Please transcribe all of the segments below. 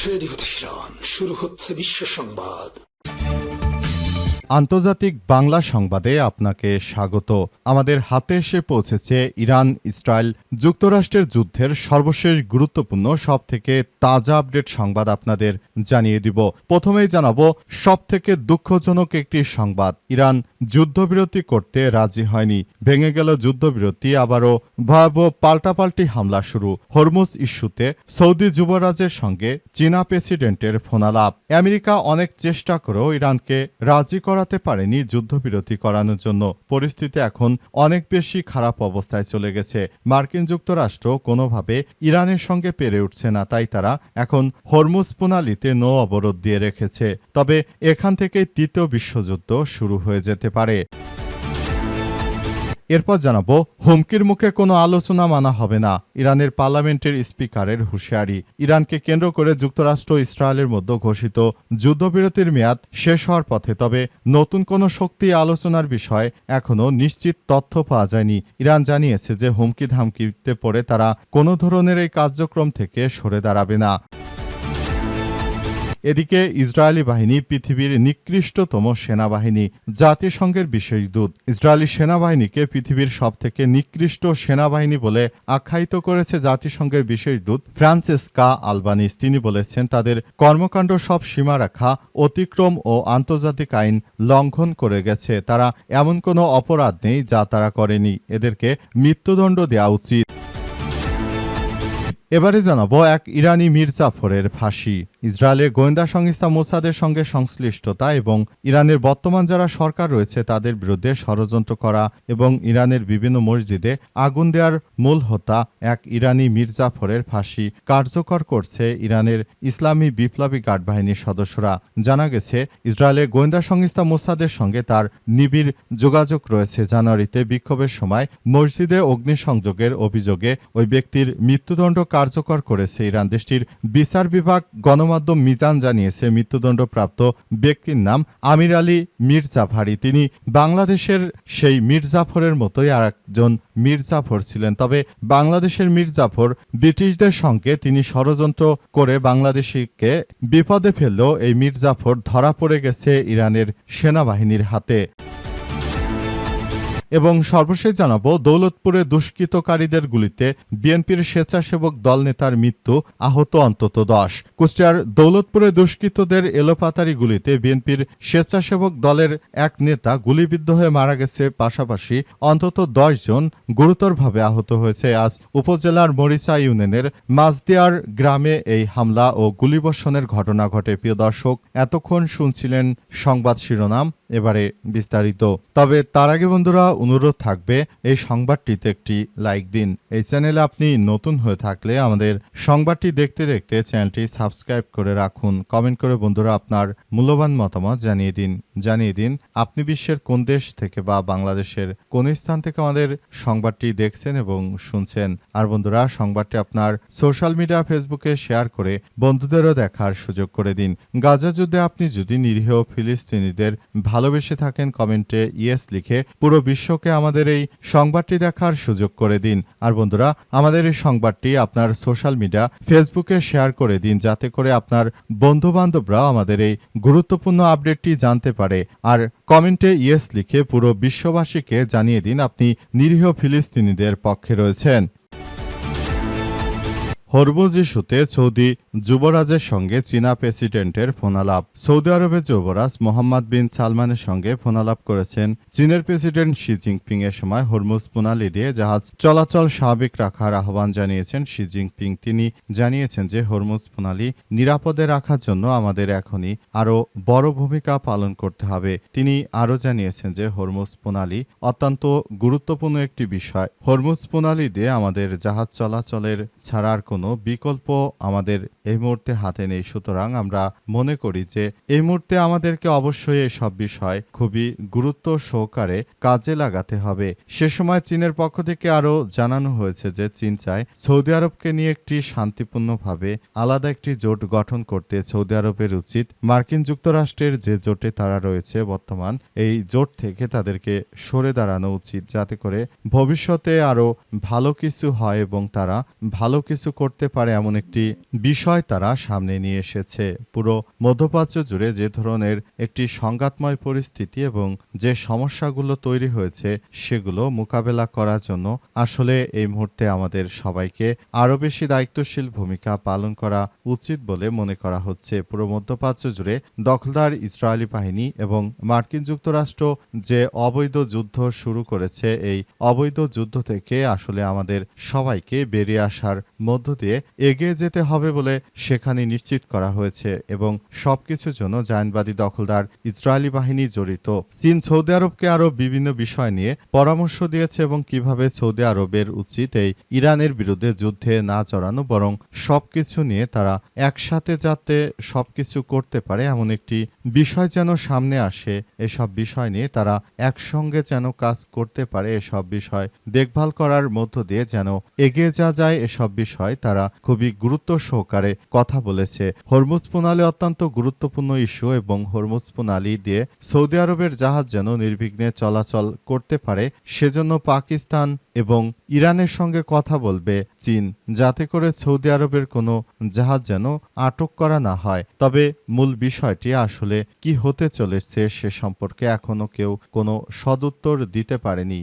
Radio Tehran, শুরু হচ্ছে বিশ্ব সংবাদ। আন্তর্জাতিক বাংলা সংবাদে আপনাকে স্বাগত। আমাদের হাতে এসে পৌঁছেছে ইরান ইসরায়েল যুক্তরাষ্ট্রের যুদ্ধের সর্বশেষ গুরুত্বপূর্ণ সবথেকে তাজা আপডেট সংবাদ আপনাদের জানিয়ে দিব। প্রথমেই জানাবো সবথেকে দুঃখজনক একটি সংবাদ। ইরান যুদ্ধবিরতি করতে রাজি হয়নি, ভেঙে গেল যুদ্ধবিরতি, আবারও ভয়াবহ পাল্টাপাল্টি হামলা শুরু। হরমুজ ইস্যুতে সৌদি যুবরাজের সঙ্গে চীনা প্রেসিডেন্টের ফোনালাপ। আমেরিকা অনেক চেষ্টা করেও ইরানকে রাজি করাতে পারেনি যুদ্ধবিরতি করানোর জন্য। পরিস্থিতি এখন অনেক বেশি খারাপ অবস্থায় চলে গেছে। মার্কিন যুক্তরাষ্ট্র কোনোভাবে ইরানের সঙ্গে পেরে উঠছে না, তাই তারা এখন হরমুজ প্রণালীতে নৌ অবরোধ দিয়ে রেখেছে। তবে এখান থেকেই তৃতীয় বিশ্বযুদ্ধ শুরু হয়ে যেতে পারে। এরপর জানাবো হুমকির মুখে কোনো আলোচনা মানা হবে না, ইরানের পার্লামেন্টের স্পিকারের হুঁশিয়ারি। ইরানকে কেন্দ্র করে যুক্তরাষ্ট্র ইসরায়েলের মধ্যে ঘোষিত যুদ্ধবিরতির মেয়াদ শেষ হওয়ার পথে, তবে নতুন কোনো শক্তি আলোচনার বিষয়ে এখনও নিশ্চিত তথ্য পাওয়া যায়নি। ইরান জানিয়েছে যে হুমকি ধামকিতে পড়ে তারা কোনো ধরনের এই কার্যক্রম থেকে সরে দাঁড়াবে না। এদিকে ইসরায়েলি বাহিনী পৃথিবীর নিকৃষ্টতম সেনাবাহিনী, জাতিসংঘের বিশেষ দূত ইসরায়েলি সেনাবাহিনীকে পৃথিবীর সবথেকে নিকৃষ্ট সেনাবাহিনী বলে আখ্যায়িত করেছে জাতিসংঘের বিশেষ দূত ফ্রান্সেসকা আলবানিস। তিনি বলেছেন তাদের কর্মকাণ্ড সব সীমারেখা অতিক্রম ও আন্তর্জাতিক আইন লঙ্ঘন করে গেছে। তারা এমন কোনো অপরাধ নেই যা তারা করেনি, এদেরকে মৃত্যুদণ্ড দেওয়া উচিত। এবারে জানাবো এক ইরানি মির্জাফরের ফাঁসি। ইসরায়েলের গোয়েন্দা সংস্থা মোসাদের সঙ্গে সংশ্লিষ্টতা এবং ইরানের বর্তমান যারা সরকার রয়েছে তাদের বিরুদ্ধে ষড়যন্ত্র করা এবং ইরানের বিভিন্ন মসজিদে আগুন দেওয়ার মূল হোতা এক ইরানি মির্জাফরের ফাঁসি কার্যকর করছে ইরানের ইসলামী বিপ্লবী গার্ড বাহিনীর সদস্যরা। জানা গেছে ইসরায়েলের গোয়েন্দা সংস্থা মোসাদের সঙ্গে তার নিবিড় যোগাযোগ রয়েছে। জানুয়ারিতে বিক্ষোভের সময় মসজিদে অগ্নিসংযোগের অভিযোগে ওই ব্যক্তির মৃত্যুদণ্ড কার্যকর করেছে ইরান। দেশটির বিচার বিভাগ গণমাধ্যম মিজান জানিয়েছে মৃত্যুদণ্ডপ্রাপ্ত ব্যক্তির নাম আমির আলী মির্জাফারি। তিনি বাংলাদেশের সেই মির্জাফরের মতোই আর একজন মির্জাফর ছিলেন। তবে বাংলাদেশের মির্জাফর ব্রিটিশদের সঙ্গে তিনি ষড়যন্ত্র করে বাংলাদেশিকে বিপদে ফেললেও এই মির্জাফর ধরা পড়ে গেছে ইরানের সেনাবাহিনীর হাতে। এবং সর্বশেষ জানাবো দৌলতপুরে দুষ্কৃতকারীদের গুলিতে বিএনপির স্বেচ্ছাসেবক দল নেতার মৃত্যু, আহত অন্তত 10। কুষ্টিয়ার দৌলতপুরে দুষ্কৃতদের এলোপাতারি গুলিতে বিএনপির স্বেচ্ছাসেবক দলের এক নেতা গুলিবিদ্ধ হয়ে মারা গেছে, পাশাপাশি অন্তত 10 জন গুরুতরভাবে আহত হয়েছে। আজ উপজেলার মরিচা ইউনিয়নের মাঝদিয়ার গ্রামে এই হামলা ও গুলিবর্ষণের ঘটনা ঘটে। প্রিয় দর্শক, এতক্ষণ শুনছিলেন সংবাদ শিরোনাম, এবারে বিস্তারিত। তবে তার আগে বন্ধুরা অনুরোধ থাকবে এই সংবাদটিতে একটি লাইক দিন। এই চ্যানেলে আপনি নতুন হয়ে থাকলে আমাদের সংবাদটি দেখতে দেখতে চ্যানেলটি সাবস্ক্রাইব করে রাখুন। কমেন্ট করে বন্ধুরা আপনার মূল্যবান মতামত জানিয়ে দিন আপনি বিশ্বের কোন দেশ থেকে বা বাংলাদেশের কোন স্থান থেকে আমাদের সংবাদটি দেখছেন এবং শুনছেন। আর বন্ধুরা সংবাদটি আপনার সোশ্যাল মিডিয়া ফেসবুকে শেয়ার করে বন্ধুদেরও দেখার সুযোগ করে দিন। গাজা যুদ্ধে আপনি যদি নিরীহ ফিলিস্তিনিদের ভালোবেসে থাকেন কমেন্টে ইয়েস লিখে পুরো বিশ্বকে আমাদের এই সংবাদটি দেখার সুযোগ করে দিন। আর বন্ধুরা আমাদের এই সংবাদটি আপনার সোশ্যাল মিডিয়া ফেসবুকে শেয়ার করে দিন, যাতে করে আপনার বন্ধু বান্ধবরা আমাদের এই গুরুত্বপূর্ণ আপডেটটি জানতে পারে। আর কমেন্টে ইয়েস লিখে পুরো বিশ্ববাসীকে জানিয়ে দিন আপনি নিরীহ ফিলিস্তিনিদের পক্ষে রয়েছেন। হরমুজ ইস্যুতে সৌদি যুবরাজের সঙ্গে চীনা প্রেসিডেন্টের ফোনালাপ। সৌদি আরবের যুবরাজ মোহাম্মদ বিন সালমানের সঙ্গে ফোনালাপ করেছেন চীনের প্রেসিডেন্ট শি জিনপিং। এর সময় হরমুজ প্রণালী দিয়ে জাহাজ চলাচল স্বাভাবিক রাখার আহ্বান জানিয়েছেন শি জিনপিং। তিনি জানিয়েছেন যে হরমুজ প্রণালী নিরাপদে রাখার জন্য আমাদের এখনই আরও বড় ভূমিকা পালন করতে হবে। তিনি আরও জানিয়েছেন যে হরমুজ প্রণালী অত্যন্ত গুরুত্বপূর্ণ একটি বিষয়। হরমুজ প্রণালী দিয়ে আমাদের জাহাজ চলাচলের ছাড়ার কোনো বিকল্প আমাদের এই মুহূর্তে হাতে নেই। সুতরাং আমরা মনে করি যে এই মুহূর্তে আমাদেরকে অবশ্যই এসব বিষয় খুবই গুরুত্ব সহকারে কাজে লাগাতে হবে। সে সময় চীনের পক্ষ থেকে আরও জানানো হয়েছে যে চীন চায় সৌদি আরবকে নিয়ে একটি শান্তিপূর্ণভাবে আলাদা একটি জোট গঠন করতে। সৌদি আরবের উচিত মার্কিন যুক্তরাষ্ট্রের যে জোটে তারা রয়েছে বর্তমান, এই জোট থেকে তাদেরকে সরে দাঁড়ানো উচিত, যাতে করে ভবিষ্যতে আরও ভালো কিছু হয় এবং তারা ভালো কিছু করতে করতে পারে এমন একটি বিষয় তারা সামনে নিয়ে এসেছে। পুরো মধ্যপ্রাচ্য জুড়ে যে ধরনের একটি সংঘাতময় পরিস্থিতি এবং যে সমস্যাগুলো তৈরি হয়েছে সেগুলো মোকাবেলা করার জন্য আসলে এই মুহূর্তে আমাদের সবাইকে আরও বেশি দায়িত্বশীল ভূমিকা পালন করা উচিত বলে মনে করা হচ্ছে। পুরো মধ্যপ্রাচ্য জুড়ে দখলদার ইসরায়েলি বাহিনী এবং মার্কিন যুক্তরাষ্ট্র যে অবৈধ যুদ্ধ শুরু করেছে, এই অবৈধ যুদ্ধ থেকে আসলে আমাদের সবাইকে বেরিয়ে আসার মধ্য দিয়ে এগিয়ে যেতে হবে বলে সেখানে নিশ্চিত করা হয়েছে এবং সবকিছুর জন্য জায়নবাদী দখলদার ইসরায়েলি বাহিনী জড়িত। চীন সৌদি আরবকে আরও বিভিন্ন বিষয় নিয়ে পরামর্শ দিয়েছে এবং কিভাবে সৌদি আরবের উচিত এই ইরানের বিরুদ্ধে যুদ্ধে না জড়ানো, বরং সবকিছু নিয়ে তারা একসাথে যাতে সবকিছু করতে পারে এমন একটি বিষয় যেন সামনে আসে, এসব বিষয় নিয়ে তারা একসঙ্গে যেন কাজ করতে পারে, এসব বিষয় দেখভাল করার মধ্য দিয়ে যেন এগিয়ে যাওয়া যায়, এসব বিষয় তারা খুবই গুরুত্ব সহকারে কথা বলেছে। হরমুজ প্রণালী অত্যন্ত গুরুত্বপূর্ণ ইস্যু এবং হরমুজ প্রণালী দিয়ে সৌদি আরবের জাহাজ যেন নির্বিঘ্নে চলাচল করতে পারে সেজন্য পাকিস্তান এবং ইরানের সঙ্গে কথা বলবে চীন, যাতে করে সৌদি আরবের কোনো জাহাজ যেন আটক করা না হয়। তবে মূল বিষয়টি আসলে কি হতে চলেছে সে সম্পর্কে এখনো কেউ কোনো সদুত্তর দিতে পারেনি।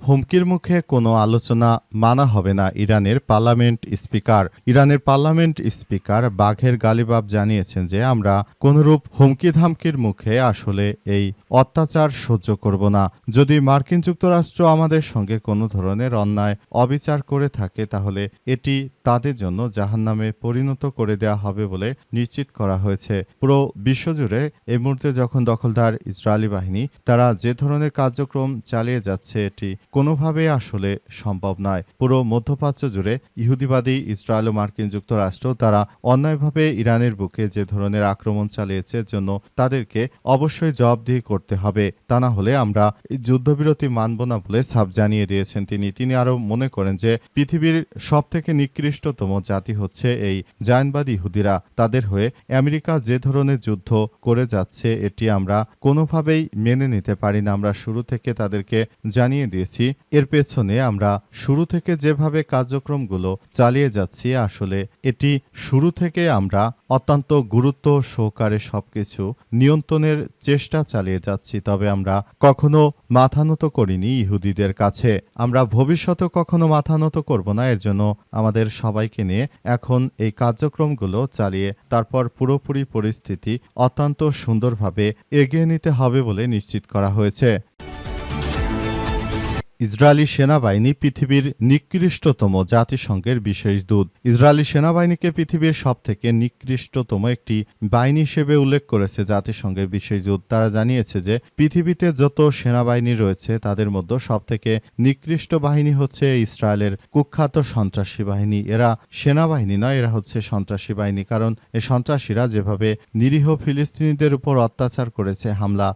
হুমকির মুখে কোনো আলোচনা মানা হবে না, ইরানের পার্লামেন্ট স্পিকার। ইরানের পার্লামেন্ট স্পিকার বাঘের গালিবাফ জানিয়েছেন যে আমরা কোনরূপ হুমকি ধামকির মুখে আসলে এই অত্যাচার সহ্য করব না। যদি মার্কিন যুক্তরাষ্ট্র আমাদের সঙ্গে কোনো ধরনের অন্যায় অবিচার করে থাকে তাহলে এটি তাদের জন্য জাহান্নামে পরিণত করে দেওয়া হবে বলে নিশ্চিত করা হয়েছে। পুরো বিশ্বজুড়ে এই মুহূর্তে যখন দখলদার ইসরায়েলি বাহিনী তারা যে ধরনের কার্যক্রম চালিয়ে যাচ্ছে এটি কোনোভাবেই আসলে সম্ভব নয়। পুরো মধ্যপ্রাচ্য জুড়ে ইহুদিবাদী ইসরায়েল ও মার্কিন যুক্তরাষ্ট্র তারা অন্যায়ভাবে ইরানের বুকে যে ধরনের আক্রমণ চালিয়েছে এর জন্য তাদেরকে অবশ্যই জবাবদিহি করতে হবে, তা না হলে আমরা যুদ্ধবিরতি মানব না বলে সাফ জানিয়ে দিয়েছেন তিনি আরও মনে করেন যে পৃথিবীর সবথেকে নিকৃষ্টতম জাতি হচ্ছে এই জায়নবাদী ইহুদিরা। তাদের হয়ে আমেরিকা যে ধরনের যুদ্ধ করে যাচ্ছে এটি আমরা কোনোভাবেই মেনে নিতে পারি না। আমরা শুরু থেকে তাদেরকে জানিয়ে দিয়েছি এর পেছনে আমরা শুরু থেকে যেভাবে কার্যক্রমগুলো চালিয়ে যাচ্ছি আসলে এটি শুরু থেকে আমরা অত্যন্ত গুরুত্ব সহকারে সবকিছু নিয়ন্ত্রণের চেষ্টা চালিয়ে যাচ্ছি। তবে আমরা কখনো মাথা নত করিনি ইহুদিদের কাছে, আমরা ভবিষ্যতে কখনো মাথা নত করব না। এর জন্য আমাদের সবাইকে নিয়ে এখন এই কার্যক্রমগুলো চালিয়ে তারপর পুরোপুরি পরিস্থিতি অত্যন্ত সুন্দরভাবে এগিয়ে নিতে হবে বলে নিশ্চিত করা হয়েছে। ইসরায়েলি সেনাবাহিনী পৃথিবীর নিকৃষ্টতম জাতিসংঘের বিশেষ দূত। ইসরায়েলি সেনাবাহিনীকে পৃথিবীর সবথেকে নিকৃষ্টতম একটি বাহিনী হিসেবে উল্লেখ করেছে জাতিসংঘের বিশেষ দূত। তারা জানিয়েছে যে পৃথিবীতে যত সেনাবাহিনী রয়েছে তাদের মধ্যে সবথেকে নিকৃষ্ট বাহিনী হচ্ছে ইসরায়েলের কুখ্যাত সন্ত্রাসী বাহিনী। এরা সেনাবাহিনী নয়, এরা হচ্ছে সন্ত্রাসী বাহিনী। কারণ এই সন্ত্রাসীরা যেভাবে নিরীহ ফিলিস্তিনিদের উপর অত্যাচার করেছে হামলা,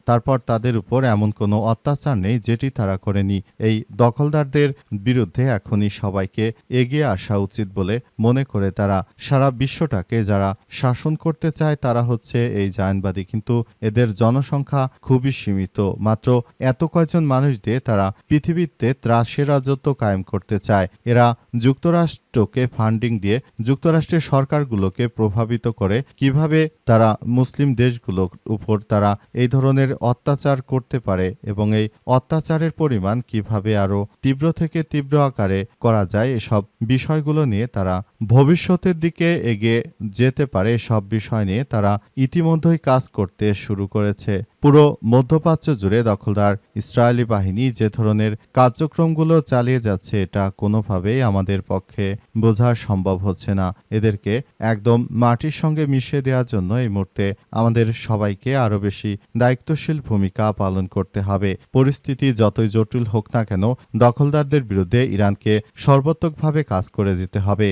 তারপর তাদের উপর এমন কোনো অত্যাচার নেই যেটি তারা করে এই দখলদারদের বিরুদ্ধে এখনই সবাইকে এগিয়ে আসা উচিত বলে মনে করে তারা। সারা বিশ্বটাকে যারা শাসন করতে চায় তারা হচ্ছে এই জায়নবাদী, কিন্তু এদের জনসংখ্যা খুবই সীমিত, মাত্র এত কয়েকজন মানুষ দিয়ে তারা পৃথিবীতে ত্রাসের রাজত্ব কায়েম করতে চায়। এরা যুক্তরাষ্ট্রকে ফান্ডিং দিয়ে যুক্তরাষ্ট্রের সরকারগুলোকে প্রভাবিত করে কিভাবে তারা মুসলিম দেশগুলোর উপর তারা এই ধরনের অত্যাচার করতে পারে এবং এই অত্যাচারের পরিমাণ কিভাবে আরো তীব্র থেকে তীব্র আকারে করা যায়, এসব বিষয়গুলো নিয়ে তারা ভবিষ্যতের দিকে এগিয়ে যেতে পারে। সব বিষয় নিয়ে তারা ইতিমধ্যেই কাজ করতে শুরু করেছে। পুরো মধ্যপ্রাচ্য জুড়ে দখলদার ইসরায়েলি বাহিনী যে ধরনের কার্যক্রমগুলো চালিয়ে যাচ্ছে এটা কোনোভাবেই আমাদের পক্ষে বোঝা সম্ভব হচ্ছে না। এদেরকে একদম মাটির সঙ্গে মিশিয়ে দেওয়ার জন্য এই মুহূর্তে আমাদের সবাইকে আরো বেশি দায়িত্বশীল ভূমিকা পালন করতে হবে। পরিস্থিতি যতই জটিল হোক না কেন দখলদারদের বিরুদ্ধে ইরানকে সর্বাত্মকভাবে কাজ করে যেতে হবে।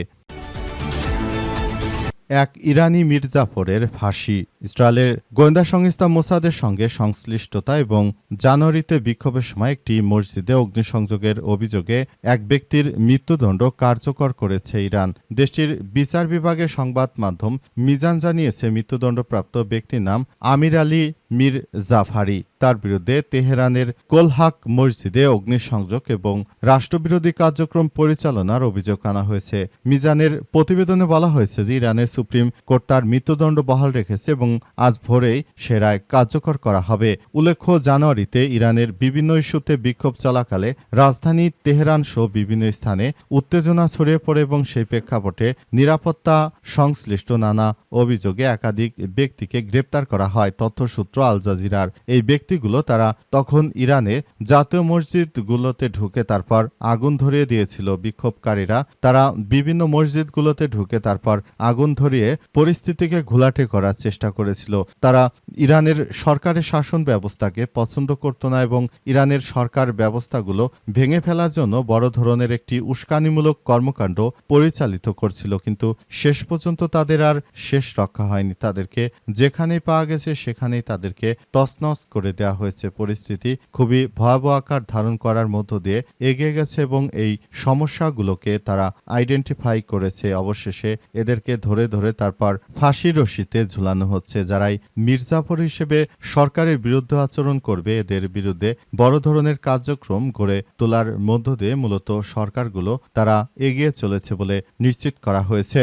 এক ইরানি মির্জাফরের ফাঁসি। ইসরায়েলের গোয়েন্দা সংস্থা মোসাদের সঙ্গে সংশ্লিষ্টতা এবং জানুয়ারিতে বিক্ষোভের সময় একটি মসজিদে অগ্নিসংযোগের অভিযোগে এক ব্যক্তির মৃত্যুদণ্ড কার্যকর করেছে ইরান। দেশটির বিচার বিভাগের সংবাদ মাধ্যম মিজান জানিয়েছে মৃত্যুদণ্ডপ্রাপ্ত ব্যক্তির নাম আমির আলী মীর জাফারি। তার বিরুদ্ধে তেহরানের কোলহাক মসজিদে অগ্নিসংযোগ এবং রাষ্ট্রবিরোধী কার্যক্রম পরিচালনার অভিযোগ আনা হয়েছে। মিজানের প্রতিবেদনে বলা হয়েছে যে ইরানের সুপ্রিম কোর্ট তার মৃত্যুদণ্ড বহাল রেখেছে এবং আজ ভোরেই সে রায় কার্যকর করা হবে। উল্লেখ্য, জানুয়ারিতে ইরানের বিভিন্ন ইস্যুতে বিক্ষোভ চলাকালে রাজধানী তেহরান সহ বিভিন্ন স্থানে উত্তেজনা ছড়িয়ে পড়ে এবং সেই প্রেক্ষাপটে নিরাপত্তা সংশ্লিষ্ট নানা অভিযোগে একাধিক ব্যক্তিকে গ্রেপ্তার করা হয়। তথ্যসূত্র আল জাজিরার। এই ব্যক্তিগুলো তারা তখন ইরানে জাতীয় মসজিদগুলোতে ঢুকে তারপর আগুন ধরিয়ে দিয়েছিল। বিক্ষোভকারীরা তারা বিভিন্ন মসজিদগুলোতে ঢুকে তারপর আগুন ধরিয়ে পরিস্থিতিকে ঘোলাটে করার চেষ্টা করেছিল। তারা ইরানের সরকারের শাসন ব্যবস্থাকে পছন্দ করত না এবং ইরানের সরকার ব্যবস্থাগুলো ভেঙে ফেলার জন্য বড় ধরনের একটি উস্কানিমূলক কর্মকাণ্ড পরিচালিত করছিল। কিন্তু শেষ পর্যন্ত তাদের আর শেষ রক্ষা হয়নি। তাদেরকে যেখানেই পাওয়া গেছে সেখানেই তাদেরকে তছনছ করে দেওয়া হয়েছে। পরিস্থিতি খুবই ভয়াবহ আকার ধারণ করার মধ্য দিয়ে এগিয়ে গেছে এবং এই সমস্যাগুলোকে তারা আইডেন্টিফাই করেছে। অবশেষে এদেরকে ধরে ধরে তারপর ফাঁসির রশিতে ঝুলানো হচ্ছে। যারাই মির্জাফর হিসেবে সরকারের বিরুদ্ধে আচরণ করবে, এদের বিরুদ্ধে বড় ধরনের কার্যক্রম গড়ে তোলার মধ্য দিয়ে মূলত সরকারগুলো তারা এগিয়ে চলেছে বলে নিশ্চিত করা হয়েছে।